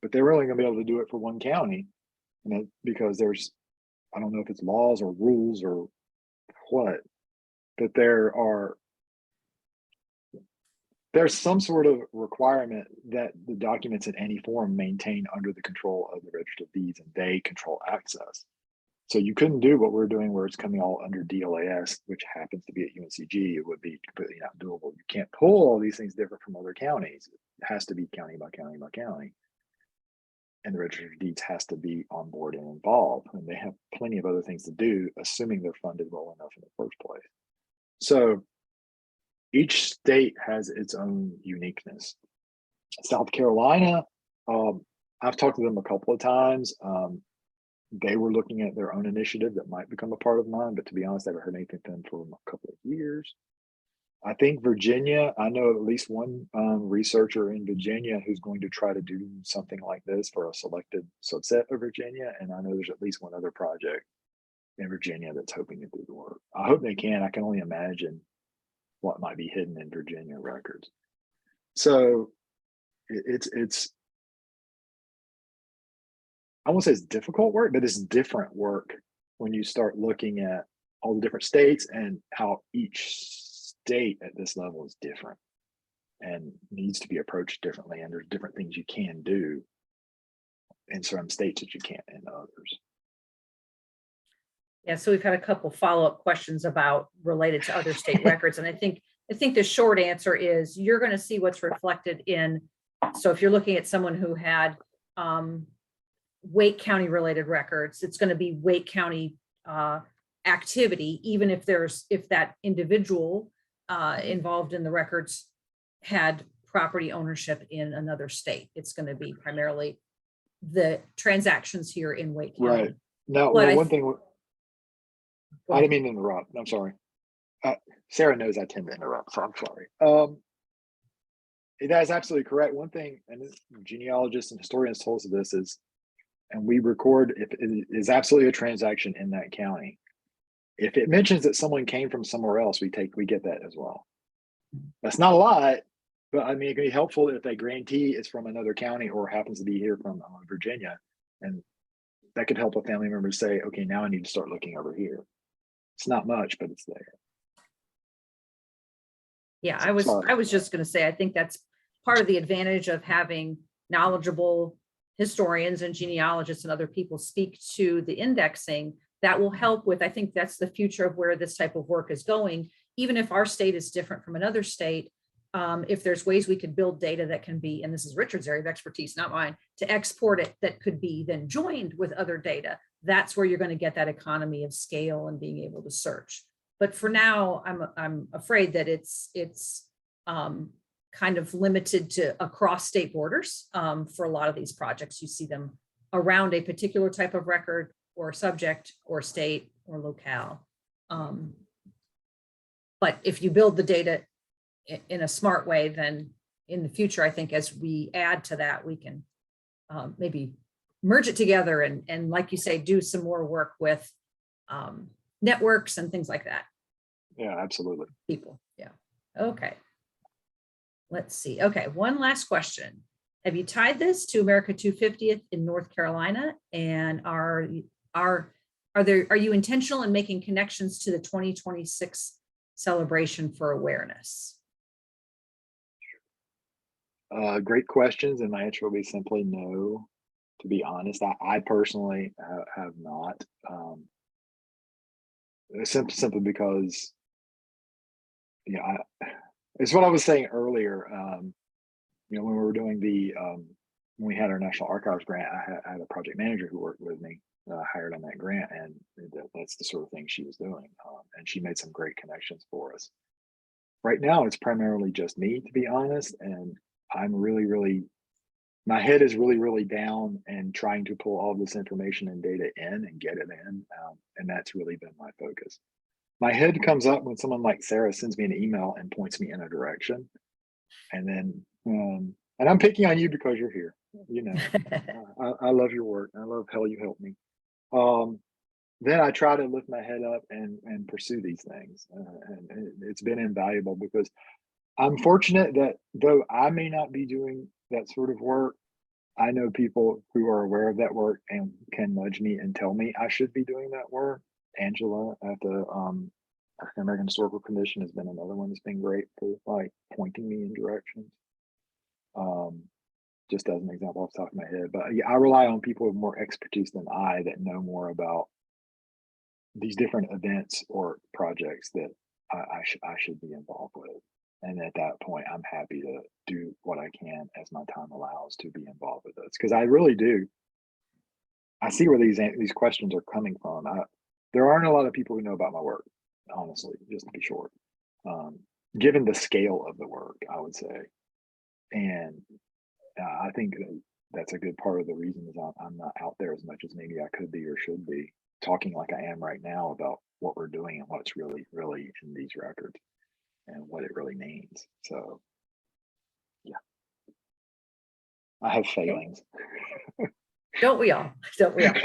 but they're only going to be able to do it for one county, and because there's, I don't know if it's laws or rules or what, but there's some sort of requirement that the documents in any form maintain under the control of the Register of Deeds, and they control access. So you couldn't do what we're doing where it's coming all under DLAS, which happens to be at UNCG. It would be completely not doable. You can't pull all these things different from other counties. It has to be county by county by county. And the Register of Deeds has to be on board and involved. And they have plenty of other things to do, assuming they're funded well enough in the first place. So each state has its own uniqueness. South Carolina, I've talked to them a couple of times. They were looking at their own initiative that might become a part of mine, but to be honest, I haven't heard anything from them for a couple of years. I think Virginia, I know at least one researcher in Virginia who's going to try to do something like this for a selected subset of Virginia. And I know there's at least one other project in Virginia that's hoping to do the work. I hope they can. I can only imagine what might be hidden in Virginia records. So it's I won't say it's difficult work, but it's different work when you start looking at all the different states and how each state at this level is different and needs to be approached differently. And there's different things you can do in some states that you can't in others. Yeah, so we've had a couple follow-up questions about related to other state records. And I think the short answer is you're going to see what's reflected in. So if you're looking at someone who had Wake County related records, it's going to be Wake County activity, even if that individual involved in the records had property ownership in another state. It's going to be primarily the transactions here in Wake County. Right. Now, one thing, I didn't mean to interrupt. I'm sorry. Sarah knows I tend to interrupt, so I'm sorry. That is absolutely correct. One thing, and genealogists and historians told us this is, and we record if it is absolutely a transaction in that county. If it mentions that someone came from somewhere else, we get that as well. That's not a lot, but I mean, it can be helpful if a grantee is from another county or happens to be here from Virginia, and that could help a family member say, okay, now I need to start looking over here. It's not much, but it's there. Yeah, I was just going to say, I think that's part of the advantage of having knowledgeable historians and genealogists and other people speak to the indexing. That will help with, I think that's the future of where this type of work is going. Even if our state is different from another state, if there's ways we could build data that can be, and this is Richard's area of expertise, not mine, to export it that could be then joined with other data, that's where you're going to get that economy of scale and being able to search. But for now, I'm afraid that it's kind of limited to across state borders. For a lot of these projects, you see them around a particular type of record or subject or state or locale. But if you build the data in a smart way, then in the future, I think as we add to that, we can maybe merge it together and like you say, do some more work with networks and things like that. Yeah, absolutely. People. Yeah. Okay. Let's see. Okay. One last question. Have you tied this to America 250th in North Carolina? And are you intentional in making connections to the 2026 celebration for awareness? Great questions, and my answer will be simply no. To be honest, I personally have not. Simply because, you know, it's what I was saying earlier. You know, when we were doing when we had our National Archives grant, I had a project manager who worked with me, hired on that grant, and that's the sort of thing she was doing, and she made some great connections for us. Right now, it's primarily just me, to be honest, and I'm really, my head is really down and trying to pull all this information and data in and get it in, and that's really been my focus. My head comes up when someone like Sarah sends me an email and points me in a direction, and then and I'm picking on you because you're here. You know, I love your work. I love how you help me. Then I try to lift my head up and pursue these things, and it's been invaluable because I'm fortunate that though I may not be doing that sort of work, I know people who are aware of that work and can nudge me and tell me I should be doing that work. Angela at the African American Historical Commission has been another one that's been great for like pointing me in directions. Just as an example off the top of my head, but yeah, I rely on people with more expertise than I that know more about these different events or projects that I should be involved with. And at that point, I'm happy to do what I can as my time allows to be involved with this, because I really do. I see where these questions are coming from. There aren't a lot of people who know about my work, honestly, just to be short. Given the scale of the work, I would say, and I think that's a good part of the reason is I'm not out there as much as maybe I could be or should be, talking like I am right now about what we're doing and what's really in these records and what it really means. So yeah, I have failings. Don't we all? Don't we all?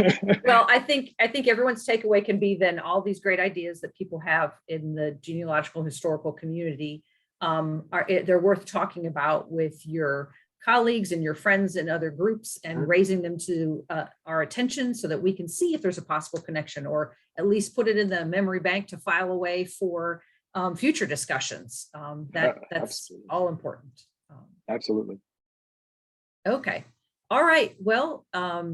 Well, I think everyone's takeaway can be then all these great ideas that people have in the genealogical historical community they're worth talking about with your colleagues and your friends and other groups and raising them to our attention so that we can see if there's a possible connection, or at least put it in the memory bank to file away for future discussions. That's absolutely all important. Absolutely. Okay. All right. Well, I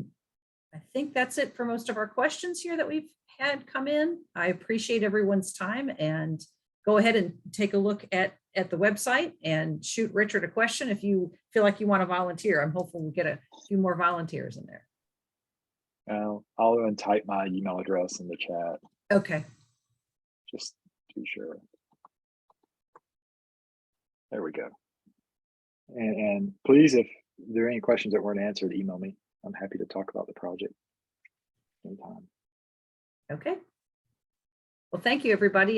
think that's it for most of our questions here that we've had come in. I appreciate everyone's time, and go ahead and take a look at the website and shoot Richard a question if you feel like you want to volunteer. I'm hopeful we'll get a few more volunteers in there. I'll go and type my email address in the chat. Okay. Just to be sure. There we go. And please, if there are any questions that weren't answered, email me. I'm happy to talk about the project anytime. Okay. Well, thank you, everybody.